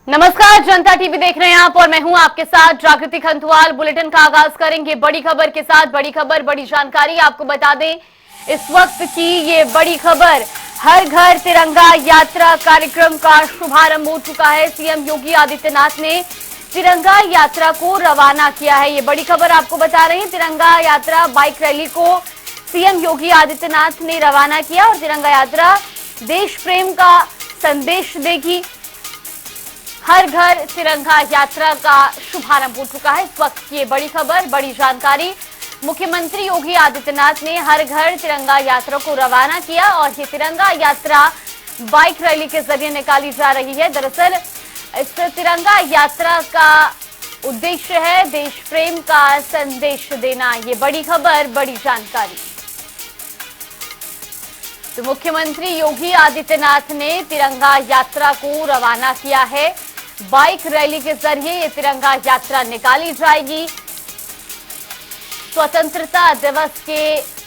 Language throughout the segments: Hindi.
नमस्कार, जनता टीवी देख रहे हैं आप और मैं हूं आपके साथ जागृति खंतवाल। बुलेटिन का आगाज करेंगे बड़ी खबर के साथ। बड़ी खबर, बड़ी जानकारी आपको बता दें इस वक्त की ये बड़ी खबर, हर घर तिरंगा यात्रा कार्यक्रम का शुभारंभ हो चुका है। सीएम योगी आदित्यनाथ ने तिरंगा यात्रा को रवाना किया है। ये बड़ी खबर आपको बता रहे हैं। तिरंगा यात्रा बाइक रैली को सीएम योगी आदित्यनाथ ने रवाना किया और तिरंगा यात्रा देश प्रेम का संदेश देगी। हर घर तिरंगा यात्रा का शुभारंभ हो चुका है। इस वक्त की बड़ी खबर, बड़ी जानकारी, मुख्यमंत्री योगी आदित्यनाथ ने हर घर तिरंगा यात्रा को रवाना किया और ये तिरंगा यात्रा बाइक रैली के जरिए निकाली जा रही है। दरअसल इस तिरंगा यात्रा का उद्देश्य है देश प्रेम का संदेश देना। ये बड़ी खबर, बड़ी जानकारी। तो मुख्यमंत्री योगी आदित्यनाथ ने तिरंगा यात्रा को रवाना किया है। बाइक रैली के जरिए ये तिरंगा यात्रा निकाली जाएगी। स्वतंत्रता दिवस के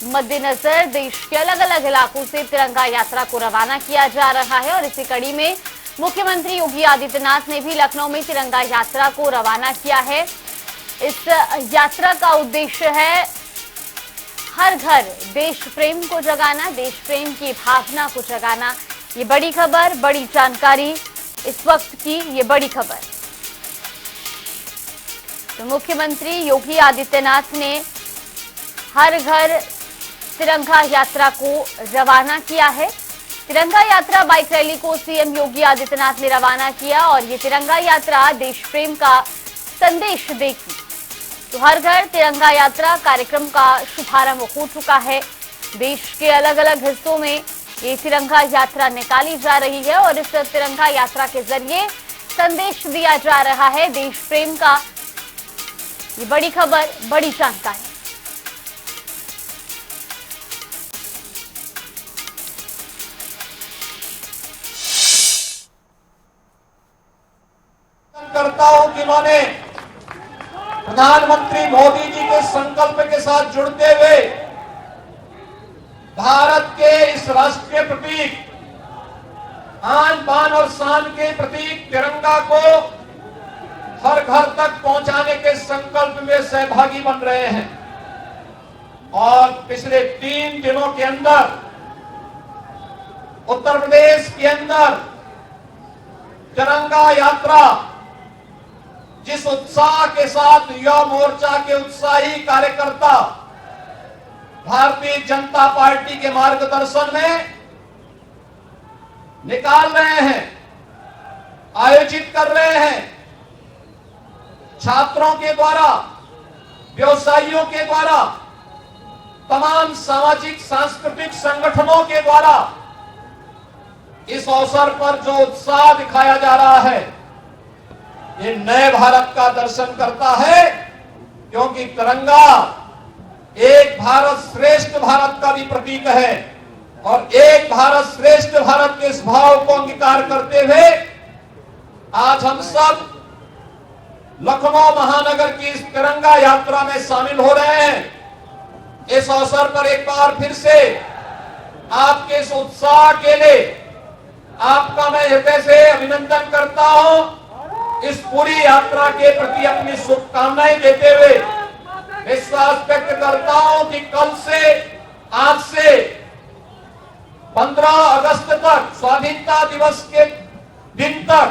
मद्देनजर देश के अलग अलग इलाकों से तिरंगा यात्रा को रवाना किया जा रहा है और इसी कड़ी में मुख्यमंत्री योगी आदित्यनाथ ने भी लखनऊ में तिरंगा यात्रा को रवाना किया है। इस यात्रा का उद्देश्य है हर घर देश प्रेम को जगाना, देश प्रेम की भावना को जगाना। ये बड़ी खबर, बड़ी जानकारी, इस वक्त की ये बड़ी खबर। तो मुख्यमंत्री योगी आदित्यनाथ ने हर घर तिरंगा यात्रा को रवाना किया है। तिरंगा यात्रा बाइक रैली को सीएम योगी आदित्यनाथ ने रवाना किया और ये तिरंगा यात्रा देश प्रेम का संदेश देगी। तो हर घर तिरंगा यात्रा कार्यक्रम का शुभारंभ हो चुका है। देश के अलग अलग हिस्सों में ये तिरंगा यात्रा निकाली जा रही है और इस तिरंगा यात्रा के जरिए संदेश दिया जा रहा है देश प्रेम का। ये बड़ी खबर, बड़ी जानकारी। करता हूं कि उन्होंने प्रधानमंत्री मोदी जी के संकल्प के साथ जुड़ते हुए भारत के इस राष्ट्रीय प्रतीक, आन बान और शान के प्रतीक तिरंगा को हर घर तक पहुंचाने के संकल्प में सहभागी बन रहे हैं। और पिछले 3 दिनों के अंदर उत्तर प्रदेश के अंदर तिरंगा यात्रा जिस उत्साह के साथ युवा मोर्चा के उत्साही कार्यकर्ता भारतीय जनता पार्टी के मार्गदर्शन में निकाल रहे हैं, आयोजित कर रहे हैं, छात्रों के द्वारा, व्यवसायियों के द्वारा, तमाम सामाजिक सांस्कृतिक संगठनों के द्वारा इस अवसर पर जो उत्साह दिखाया जा रहा है, ये नए भारत का दर्शन करता है। क्योंकि तिरंगा एक भारत श्रेष्ठ भारत का भी प्रतीक है और एक भारत श्रेष्ठ भारत के इस भाव को अंगीकार करते हुए आज हम सब लखनऊ महानगर की इस तिरंगा यात्रा में शामिल हो रहे हैं। इस अवसर पर एक बार फिर से आपके इस उत्साह के लिए आपका मैं हृदय से अभिनंदन करता हूं। इस पूरी यात्रा के प्रति अपनी शुभकामनाएं देते हुए विश्वास व्यक्त करता हूं कि कल से, आज से 15 अगस्त तक, स्वाधीनता दिवस के दिन तक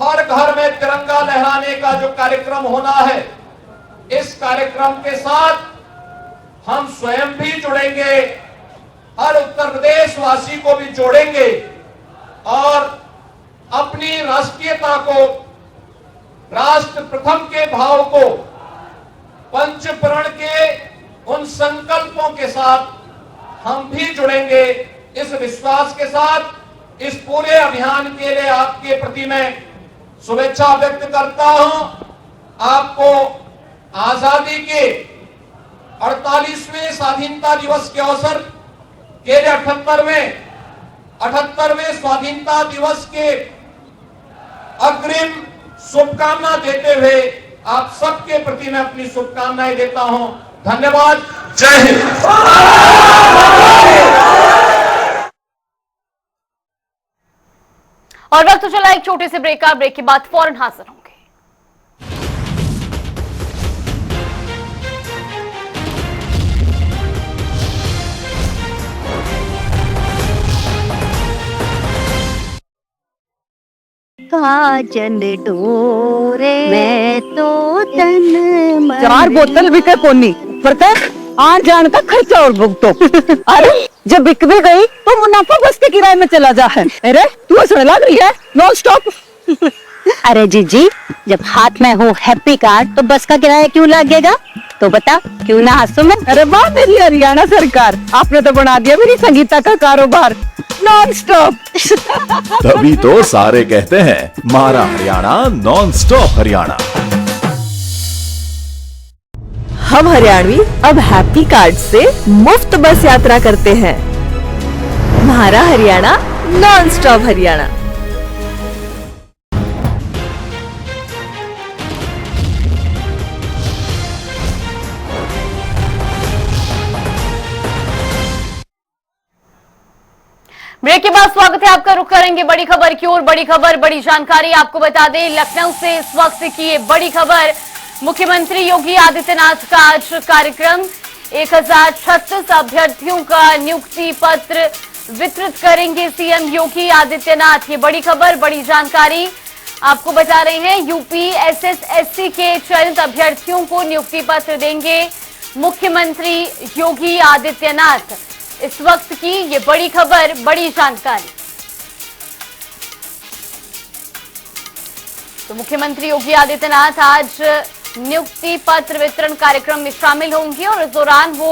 हर घर में तिरंगा लहराने का जो कार्यक्रम होना है, इस कार्यक्रम के साथ हम स्वयं भी जुड़ेंगे, हर उत्तर प्रदेश वासी को भी जोड़ेंगे और अपनी राष्ट्रीयता को, राष्ट्र प्रथम के भाव को, पंचप्रण के उन संकल्पों के साथ हम भी जुड़ेंगे। इस विश्वास के साथ इस पूरे अभियान के लिए आपके प्रति मैं शुभेच्छा व्यक्त करता हूं। आपको आजादी के 48वें स्वाधीनता दिवस के अवसर के लिए 78वें स्वाधीनता दिवस के अग्रिम शुभकामना देते हुए आप सबके प्रति मैं अपनी शुभकामनाएं देता हूं। धन्यवाद। जय हिंद। और वक्त तो चला एक छोटे से ब्रेक का। ब्रेक के बाद फौरन हाजिर होंगे। काजल डोरे मैं तो तन मन 4 बोतल बिके कोनी पर आन जान का खर्चा और भुगतो। अरे जब बिक भी गई तो मुनाफा बस के किराए में चला जा है। अरे तू हंसने लग रही है नॉन स्टॉप। अरे जीजी, जब हाथ में हो हैप्पी कार्ड तो बस का किराया क्यों लगेगा? तो बता, क्यों ना हंसू मैं? अरे वाह मेरी हरियाणा सरकार, आपने तो बना दिया मेरी संगीता का कारोबार नॉन स्टॉप। तभी तो सारे कहते हैं मारा हरियाणा नॉन स्टॉप हरियाणा। हम हरियाणवी अब हैप्पी कार्ड से मुफ्त बस यात्रा करते हैं। हमारा Haryana non stop Haryana. Break के बाद स्वागत है आपका। रुख करेंगे बड़ी खबर की ओर। बड़ी खबर, बड़ी जानकारी आपको बता दें, लखनऊ से इस वक्त की ये बड़ी खबर। मुख्यमंत्री योगी आदित्यनाथ का आज कार्यक्रम 1036 अभ्यर्थियों का नियुक्ति पत्र वितरित करेंगे सीएम योगी आदित्यनाथ। ये बड़ी खबर, बड़ी जानकारी आपको बता रहे हैं। यूपी एसएसएससी के चयनित अभ्यर्थियों को नियुक्ति पत्र देंगे मुख्यमंत्री योगी आदित्यनाथ। इस वक्त की ये बड़ी खबर, बड़ी जानकारी। तो मुख्यमंत्री योगी आदित्यनाथ आज नियुक्ति पत्र वितरण कार्यक्रम में शामिल होंगे और इस दौरान वो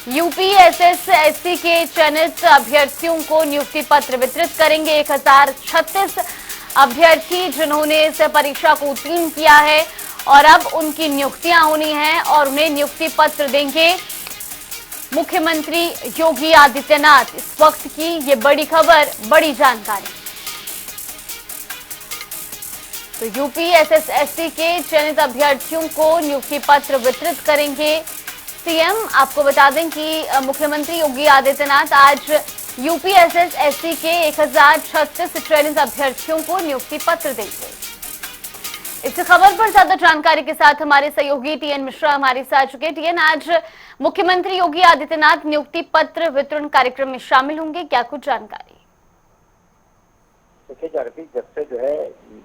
यूपी एसएसएससी के चयनित अभ्यर्थियों को नियुक्ति पत्र वितरित करेंगे। 1036 अभ्यर्थी जिन्होंने इस परीक्षा को उत्तीर्ण किया है और अब उनकी नियुक्तियां होनी है और उन्हें नियुक्ति पत्र देंगे मुख्यमंत्री योगी आदित्यनाथ। इस वक्त की ये बड़ी खबर, बड़ी जानकारी। तो यूपी एसएसएससी के चयनित अभ्यर्थियों को नियुक्ति पत्र वितरित करेंगे सीएम। आपको बता दें कि मुख्यमंत्री योगी आदित्यनाथ आज यूपी एसएसएससी के 1036 चयनित अभ्यर्थियों को नियुक्ति पत्र देंगे। इस खबर पर ज्यादा जानकारी के साथ हमारे सहयोगी टीएन मिश्रा हमारे साथ चुके। टीएन, आज मुख्यमंत्री योगी आदित्यनाथ नियुक्ति पत्र वितरण कार्यक्रम में शामिल होंगे, क्या कुछ जानकारी? देखिए जानकी, जब से जो है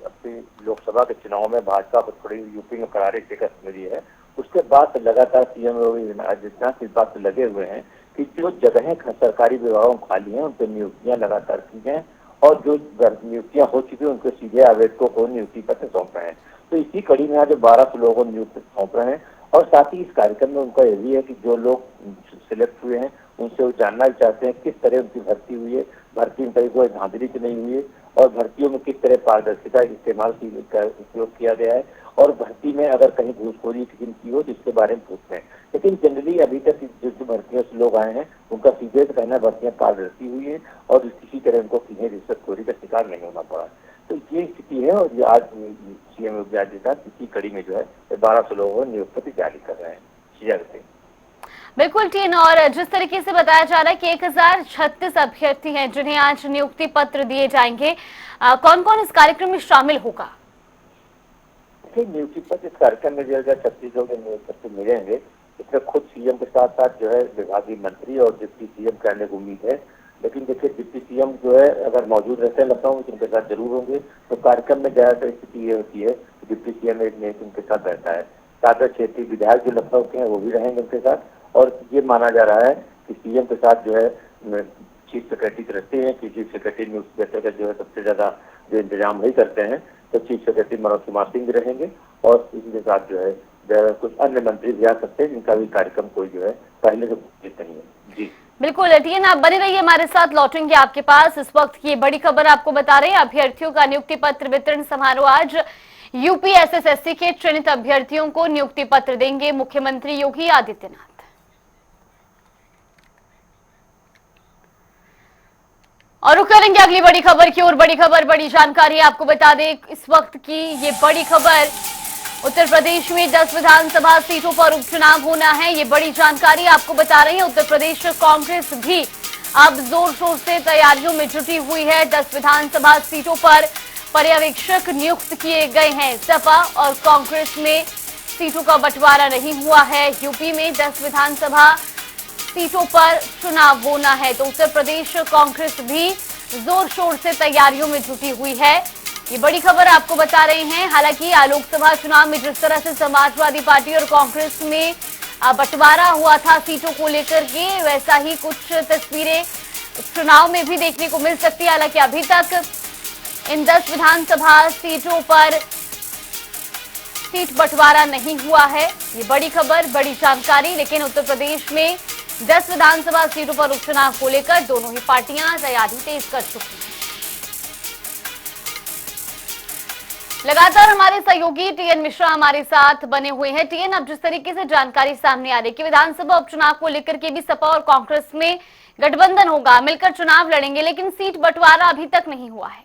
अपनी लोकसभा के चुनाव में भाजपा को थोड़ी यूपी में करारी शिकस्त मिली है, उसके बाद लगातार सीएम योगी आदित्यनाथ इस बात से लगे हुए हैं कि जो जगहें सरकारी विभागों खाली हैं उन पर नियुक्तियां लगातार की जाएं और जो नियुक्तियां हो चुकी हैं उनको सीधे आवेदकों को नियुक्ति पत्र सौंप रहे हैं। तो इसी कड़ी में आज 1200 लोगों को नियुक्ति सौंप रहे हैं और साथ ही इस कार्यक्रम में उनका यह भी है कि जो लोग सिलेक्ट हुए हैं उनसे वो जानना चाहते हैं किस तरह उनकी भर्ती हुई है, भर्ती में कहीं कोई धांधली तो नहीं हुई है और भर्तियों में किस तरह पारदर्शिता इस्तेमाल का उपयोग किया गया है और भर्ती में अगर कहीं घूसखोरी किसी की हो तो इसके बारे में पूछते हैं। लेकिन जनरली अभी तक जो भर्तियों से लोग आए हैं उनका सीधे कहना भर्तियां पारदर्शी हुई है और किसी तरह उनको किसी रिश्वतखोरी का शिकार नहीं होना पड़ा। तो ये स्थिति है और ये आज सीएम योगी आदित्यनाथ इसी कड़ी में जो है 1200 लोगों को नियुक्ति पत्र जारी कर रहे हैं। बिल्कुल टीन, और जिस तरीके से बताया जा रहा है कि 1036 अभ्यर्थी हैं जिन्हें आज नियुक्ति पत्र दिए जाएंगे, कौन कौन इस कार्यक्रम में शामिल होगा? नियुक्ति पत्र इस कार्यक्रम में 1036 लोग नियुक्ति पत्र मिलेंगे। इसमें खुद सीएम के साथ साथ जो है विभागीय मंत्री और डिप्टी सीएम करने की उम्मीद है। लेकिन देखिए डिप्टी सीएम जो है अगर मौजूद रहते हैं लखनऊ में उनके साथ जरूर होंगे। तो कार्यक्रम में ज्यादातर स्थिति ये होती है कि डिप्टी सीएम एक उनके साथ रहता है। साथ क्षेत्रीय विधायक जो लखनऊ के हैं वो भी रहेंगे उनके साथ। और ये माना जा रहा है कि सीएम के साथ जो है चीफ सेक्रेटरी रहते हैं कि चीफ सेक्रेटरी न्यूज़ पेपर का जो है सबसे ज्यादा जो इंतजाम वही करते हैं। तो चीफ सेक्रेटरी मनोज कुमार सिंह रहेंगे और इनके साथ जो है कुछ अन्य मंत्री भी आ सकते हैं जिनका भी कार्यक्रम कोई जो है पहले से नहीं है। जी बिल्कुल टीएन, आप बने रहिए हमारे साथ, लौटेंगे आपके पास। इस वक्त की बड़ी खबर आपको बता रहे हैं, अभ्यर्थियों का नियुक्ति पत्र वितरण समारोह आज यूपी एसएसएससी के चयनित अभ्यर्थियों को नियुक्ति पत्र देंगे मुख्यमंत्री योगी आदित्यनाथ। और रुक करेंगे अगली बड़ी खबर की ओर। बड़ी खबर, बड़ी जानकारी आपको बता दें, इस वक्त की ये बड़ी खबर, उत्तर प्रदेश में 10 विधानसभा सीटों पर उपचुनाव होना है। ये बड़ी जानकारी आपको बता रही है। उत्तर प्रदेश कांग्रेस भी अब जोर शोर से तैयारियों में जुटी हुई है। 10 विधानसभा सीटों पर पर्यवेक्षक नियुक्त किए गए हैं। सपा और कांग्रेस में सीटों का बंटवारा नहीं हुआ है। यूपी में 10 विधानसभा सीटों पर चुनाव होना है, तो उत्तर प्रदेश कांग्रेस भी जोर शोर से तैयारियों में जुटी हुई है। ये बड़ी खबर आपको बता रहे हैं। हालांकि लोकसभा चुनाव में जिस तरह से समाजवादी पार्टी और कांग्रेस में बंटवारा हुआ था सीटों को लेकर के, वैसा ही कुछ तस्वीरें चुनाव में भी देखने को मिल सकती है। हालांकि अभी तक इन 10 विधानसभा सीटों पर सीट बंटवारा नहीं हुआ है। ये बड़ी खबर, बड़ी जानकारी। लेकिन उत्तर प्रदेश में 10 विधानसभा सीटों पर उपचुनाव को लेकर दोनों ही पार्टियां तैयारी तेज कर चुकी हैं। लगातार हमारे सहयोगी टीएन मिश्रा हमारे साथ बने हुए हैं। टीएन, अब जिस तरीके से जानकारी सामने आ रही है कि विधानसभा उपचुनाव को लेकर के भी सपा और कांग्रेस में गठबंधन होगा, मिलकर चुनाव लड़ेंगे, लेकिन सीट बंटवारा अभी तक नहीं हुआ है।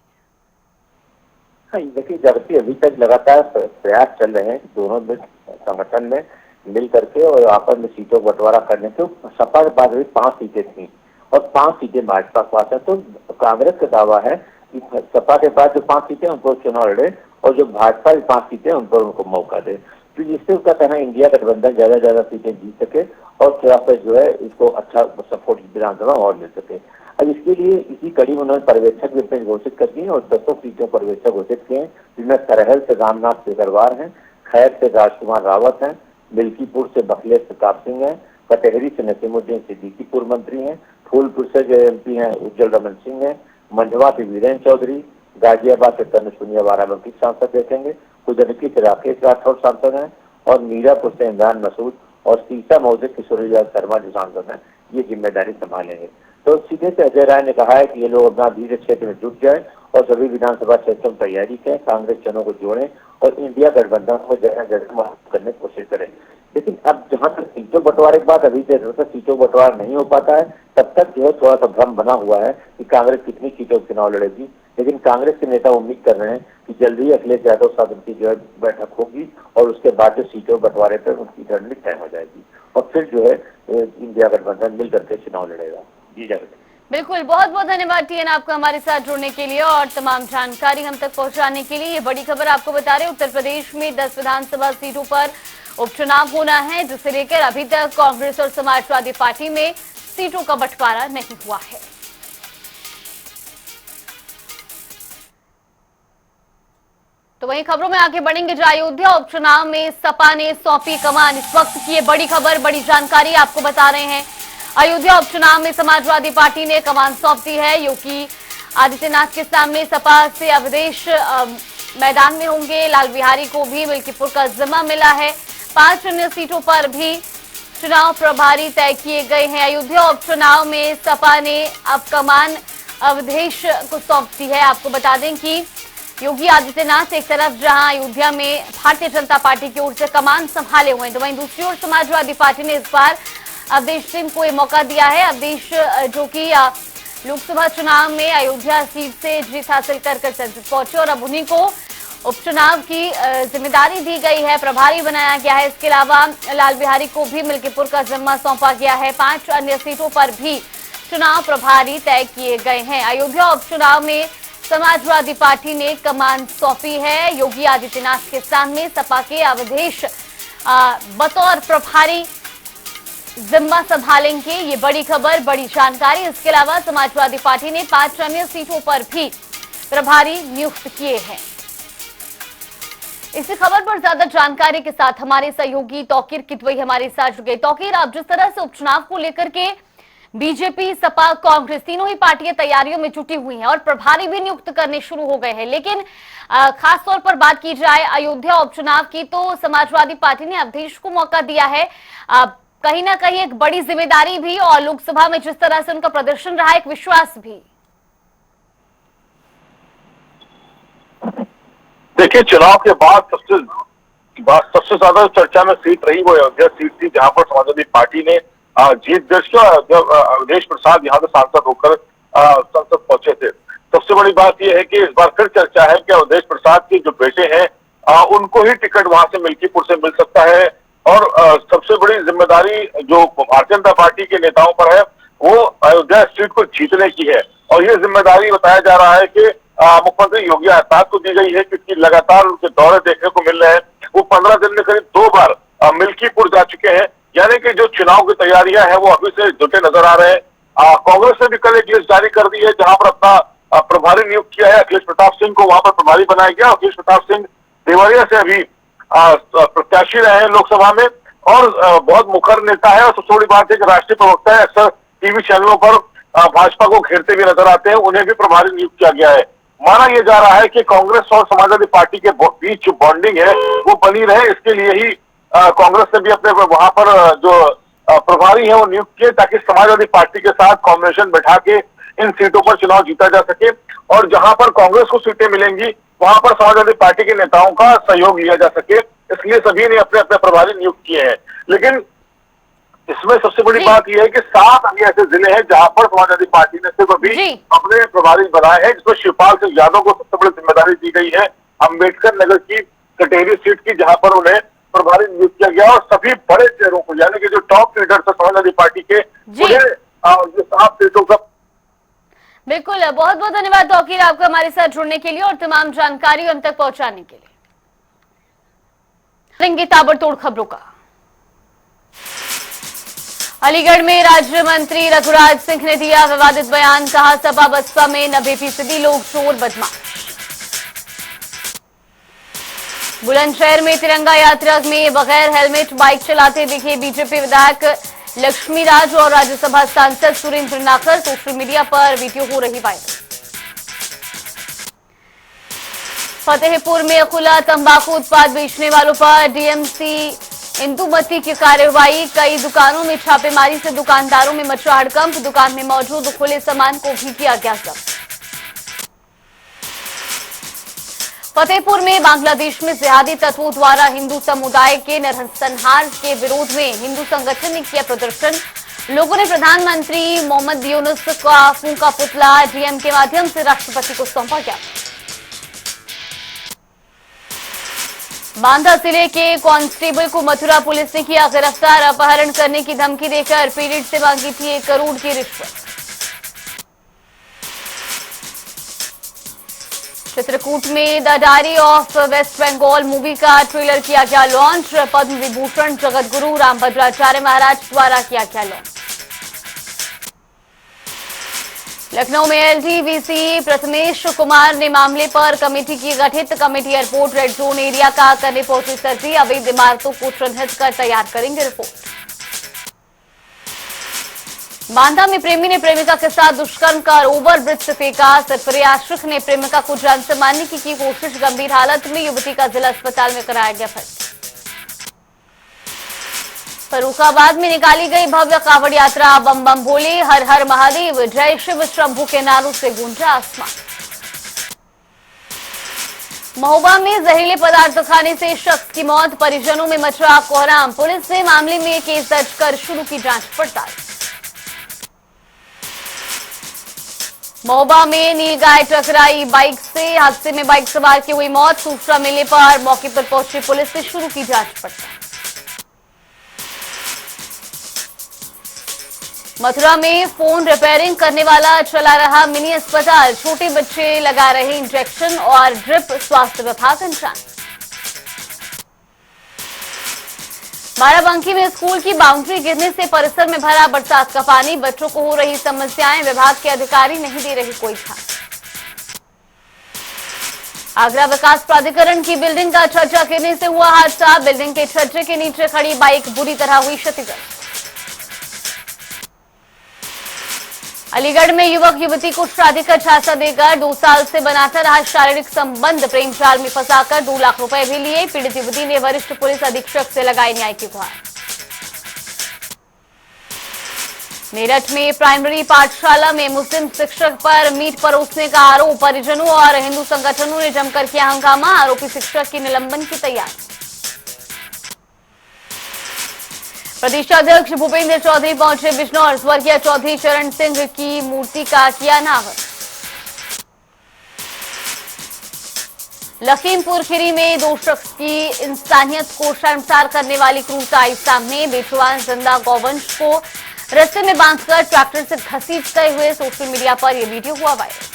हाँ, देखिए, जबकि अभी तक लगातार प्रयास चल रहे हैं दोनों संगठन में मिल करके और आपस में सीटों को बंटवारा करने के। सपा के पास अभी 5 सीटें थी और 5 सीटें भाजपा के पास है। तो कांग्रेस का दावा है कि सपा के पास जो 5 सीटें उनको चुनाव लड़े और जो भाजपा की 5 सीटें उन पर उनको मौका दे, तो जिससे उसका कहना है इंडिया गठबंधन ज्यादा सीटें जीत सके और चुनाव पर जो है इसको अच्छा सपोर्ट विधानसभा और मिल सके। अब इसके लिए इसी कड़ी में उन्होंने पर्यवेक्षक भी अपने घोषित कर दिए और 10 सीटों पर्यवेक्षक घोषित किए हैं, जिनमें करहल से रामनाथ शेखरवार हैं, खैर से राजकुमार रावत हैं, मिल्कीपुर से बखलेश प्रताप सिंह हैं, कटहरी से नसीमुद्दीन सिद्दीकी पूर्व मंत्री हैं, फूलपुर से जो एमपी हैं उज्जवल रमन सिंह हैं, मंझवा से वीरेंद्र चौधरी, गाजियाबाद से तनुज पुनिया बाराबंकी सांसद देखेंगे, कुदरती से राकेश राठौर सांसद हैं और मीरापुर से इमरान मसूद और सीसा मऊ से किशोरीलाल शर्मा जो सांसद हैं, ये जिम्मेदारी संभालेंगे। तो सीधे से अजय राय ने कहा है कि ये लोग अपना धीरे क्षेत्र में जुट जाए और सभी विधानसभा क्षेत्रों में तैयारी करें, कांग्रेस जनों को जोड़ें और इंडिया गठबंधन को जगह जगह करने की कोशिश करें। लेकिन अब जहां तक सीटों बंटवारे के बाद अभी जब तक सीटों बंटवारा नहीं हो पाता है, तब तक जो है थोड़ा सा भ्रम बना हुआ है कि कांग्रेस कितनी सीटों चुनाव लड़ेगी। लेकिन कांग्रेस के नेता उम्मीद कर रहे हैं कि जल्दी ही अखिलेश यादव साहब की जो है बैठक होगी और उसके बाद जो सीटों बंटवारे पर उनकी रणनीति तय हो जाएगी और फिर जो है इंडिया गठबंधन मिल करके चुनाव लड़ेगा। जी जावेद। बिल्कुल, बहुत बहुत धन्यवाद टीएन आपको हमारे साथ जुड़ने के लिए और तमाम जानकारी हम तक पहुंचाने के लिए। ये बड़ी खबर आपको बता रहे, उत्तर प्रदेश में 10 विधानसभा सीटों पर उपचुनाव होना है, जिसे लेकर अभी तक कांग्रेस और समाजवादी पार्टी में सीटों का बंटवारा नहीं हुआ है। तो वहीं खबरों में आगे बढ़ेंगे। जो अयोध्या उपचुनाव में सपा ने सौंपी कमान, इस वक्त की ये बड़ी खबर, बड़ी जानकारी आपको बता रहे हैं। अयोध्या उपचुनाव में समाजवादी पार्टी ने कमान सौंप दी है। योगी आदित्यनाथ के सामने सपा से अवधेश मैदान में होंगे। लाल बिहारी को भी मिल्कीपुर का जिम्मा मिला है। 5 अन्य सीटों पर भी चुनाव प्रभारी तय किए गए हैं। अयोध्या उपचुनाव में सपा ने अब कमान अवधेश को सौंप दी है। आपको बता दें कि योगी आदित्यनाथ एक तरफ जहां अयोध्या में भारतीय जनता पार्टी की ओर से कमान संभाले हुए हैं, तो वहीं दूसरी ओर समाजवादी पार्टी ने इस बार अवधेश सिंह को ये मौका दिया है। अवधेश जो कि लोकसभा चुनाव में अयोध्या सीट से जीत हासिल कर संसद पहुंचे और अब उन्हीं को उपचुनाव की जिम्मेदारी दी गई है, प्रभारी बनाया गया है। इसके अलावा लाल बिहारी को भी मिल्कीपुर का जिम्मा सौंपा गया है। 5 अन्य सीटों पर भी चुनाव प्रभारी तय किए गए हैं। अयोध्या उपचुनाव में समाजवादी पार्टी ने कमान सौंपी है। योगी आदित्यनाथ के सामने सपा के अवधेश बतौर प्रभारी जिम्मा संभालेंगे। ये बड़ी खबर, बड़ी जानकारी। इसके अलावा समाजवादी पार्टी ने 5 अन्य सीटों पर भी प्रभारी नियुक्त किए हैं। इसी खबर पर ज्यादा जानकारी के साथ हमारे सहयोगी तौकीर किदवई हमारे साथ जुड़ गए। तौकीर, आप जिस तरह से उपचुनाव को लेकर के बीजेपी, सपा, कांग्रेस तीनों ही पार्टियां तैयारियों में जुटी हुई हैं और प्रभारी भी नियुक्त करने शुरू हो गए हैं, लेकिन खास तौर पर बात की जाए अयोध्या उपचुनाव की, तो समाजवादी पार्टी ने अवधेश को मौका दिया है। कहीं ना कहीं एक बड़ी जिम्मेदारी भी और लोकसभा में जिस तरह से उनका प्रदर्शन रहा, एक विश्वास भी। देखिए, चुनाव के बाद सबसे ज्यादा चर्चा में सीट रही वो अयोध्या सीट थी, जहां पर समाजवादी पार्टी ने जीत दर्ज किया। जब अवधेश प्रसाद यहाँ से सांसद होकर संसद पहुंचे थे, सबसे बड़ी बात यह है कि इस बार फिर चर्चा है कि अवधेश प्रसाद के जो बेटे हैं उनको ही टिकट वहां से मिल्कीपुर से मिल सकता है और सबसे बड़ी जिम्मेदारी जो भारतीय जनता पार्टी के नेताओं पर है वो अयोध्या सीट को जीतने की है। और ये जिम्मेदारी बताया जा रहा है कि मुख्यमंत्री योगी आदित्यनाथ को दी गई है, क्योंकि लगातार उनके दौरे देखने को मिल रहे हैं। वो 15 दिन में करीब 2 बार मिल्कीपुर जा चुके हैं, यानी कि जो चुनाव की तैयारियां हैं वो अभी से जुटे नजर आ रहे हैं। कांग्रेस ने भी कल एक लिस्ट जारी कर दी है, जहां पर अपना प्रभारी नियुक्त किया है। अखिलेश प्रताप सिंह को वहां पर प्रभारी बनाया गया। अखिलेश प्रताप सिंह देवरिया से अभी प्रत्याशी रहे हैं लोकसभा में, और बहुत मुखर नेता है। और सबसे बड़ी बात है कि राष्ट्रीय प्रवक्ता है, अक्सर टीवी चैनलों पर भाजपा को घेरते हुए नजर आते हैं। उन्हें भी प्रभारी नियुक्त किया गया है। माना यह जा रहा है कि कांग्रेस और समाजवादी पार्टी के बीच जो बॉन्डिंग है वो बनी रहे, इसके लिए ही कांग्रेस ने भी अपने वहां पर जो प्रभारी है वो नियुक्त किए, ताकि समाजवादी पार्टी के साथ कॉम्बिनेशन बैठा के इन सीटों पर चुनाव जीता जा सके। और जहां पर कांग्रेस को सीटें मिलेंगी वहां पर समाजवादी पार्टी के नेताओं का सहयोग लिया जा सके, इसलिए सभी ने अपने अपने प्रभारी नियुक्त किए हैं। लेकिन इसमें सबसे बड़ी बात यह है कि 7 अभी ऐसे जिले हैं जहां पर समाजवादी पार्टी ने सिर्फ अभी अपने प्रभारी बनाए हैं, जिसमें शिवपाल सिंह यादव को सबसे बड़ी जिम्मेदारी दी गई है अंबेडकर नगर की कटेरी सीट की, जहां पर उन्हें प्रभारी नियुक्त किया गया। और सभी बड़े चेहरों को, यानी कि जो टॉप लीडर्स है समाजवादी पार्टी के, उन्हें जो 7 सीटों का। बिल्कुल, बहुत बहुत धन्यवाद तौकीर आपका हमारे साथ जुड़ने के लिए और तमाम जानकारी हम तक पहुंचाने के लिए। लेंगे ताबड़तोड़ खबरों का। अलीगढ़ में राज्य मंत्री रघुराज सिंह ने दिया विवादित बयान, कहा सपा बसपा में 90% लोग चोर बदमाश। बुलंदशहर में तिरंगा यात्रा में बगैर हेलमेट बाइक चलाते दिखे बीजेपी विधायक लक्ष्मी राज और राज्यसभा सांसद सुरेंद्र नाकर, सोशल मीडिया पर वीडियो हो रही वायरल। फतेहपुर में खुला तंबाकू उत्पाद बेचने वालों पर डीएमसी इंदुमती की कार्रवाई, कई दुकानों में छापेमारी से दुकानदारों में मचा हड़कंप, दुकान में मौजूद खुले सामान को भी किया गया जब्त। फतेहपुर में बांग्लादेश में जिहादी तत्वों द्वारा हिंदू समुदाय के नरसंहार के विरोध में हिंदू संगठन ने किया प्रदर्शन, लोगों ने प्रधानमंत्री मोहम्मद यूनुस का फूंका पुतला, डीएम के माध्यम से राष्ट्रपति को सौंपा गया। बांदा जिले के कांस्टेबल को मथुरा पुलिस ने किया गिरफ्तार, अपहरण करने की धमकी देकर पीड़ित से मांगी थी 1 करोड़ की रिश्वत। चित्रकूट में the diary of West Bengal movie का ट्रेलर किया गया लॉन्च, पद्म विभूषण जगत गुरु रामभद्राचार्य महाराज द्वारा किया गया लॉन्च। लखनऊ में एलडीवीसी प्रथमेश कुमार ने मामले पर कमेटी की गठित, committee airport red zone area का करने पहुंची सर्दी, अवैध इमारतों को चिन्हित कर तैयार करेंगे रिपोर्ट। बांदा में प्रेमी ने प्रेमिका के साथ दुष्कर्म कर ओवर ब्रिज से फेंका, सरफरे आशिक ने प्रेमिका को जान से मारने की कोशिश, गंभीर हालत में युवती का जिला अस्पताल में कराया गया भर्ती। फर्रुखाबाद में निकाली गई भव्य कावड़ यात्रा, बम बम बोले, हर हर महादेव, जय शिव शंभू के नारों से गूंजा आसमान। महोबा में जहरीले पदार्थ खाने से शख्स की मौत, परिजनों में मचा कोहराम, पुलिस ने मामले में केस दर्ज कर शुरू की जांच पड़ताल। महोबा में नीलगाय टकराई बाइक से, हादसे में बाइक सवार की हुई मौत, सूचना मिलने पर मौके पर पहुंची पुलिस ने शुरू की जांच पड़ताल। मथुरा में फोन रिपेयरिंग करने वाला चला रहा मिनी अस्पताल, छोटे बच्चे लगा रहे इंजेक्शन और ड्रिप, स्वास्थ्य विभाग अनजान। बाराबंकी में स्कूल की बाउंड्री गिरने से परिसर में भरा बरसात का पानी, बच्चों को हो रही समस्याएं, विभाग के अधिकारी नहीं दे रहे कोई ध्यान। आगरा विकास प्राधिकरण की बिल्डिंग का छज्जा गिरने से हुआ हादसा, बिल्डिंग के छज्जे के नीचे खड़ी बाइक बुरी तरह हुई क्षतिग्रस्त। अलीगढ़ में युवक युवती को शादी का झांसा देकर 2 साल से बनाता रहा शारीरिक संबंध, प्रेम जाल में फंसाकर 2 लाख रुपए भी लिए, पीड़ित युवती ने वरिष्ठ पुलिस अधीक्षक से लगाई न्याय की गुहार। मेरठ में प्राइमरी पाठशाला में मुस्लिम शिक्षक पर मीट परोसने का आरोप, परिजनों और हिंदू संगठनों ने जमकर किया हंगामा, आरोपी शिक्षक की निलंबन की तैयारी। प्रदेशाध्यक्ष भूपेंद्र चौधरी पहुंचे बिजनौर, स्वर्गीय चौधरी चरण सिंह की मूर्ति का किया अनावरण। लखीमपुर खीरी में 2 शख्स की इंसानियत को शर्मसार करने वाली क्रूरता आई सामने, बेजुबान जिंदा गौवंश को रास्ते में बांधकर ट्रैक्टर से घसीटते हुए सोशल मीडिया पर यह वीडियो हुआ वायरल।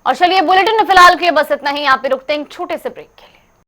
और चलिए बुलेटिन में फिलहाल के लिए बस इतना ही। यहाँ पे रुकते हैं छोटे से ब्रेक के लिए।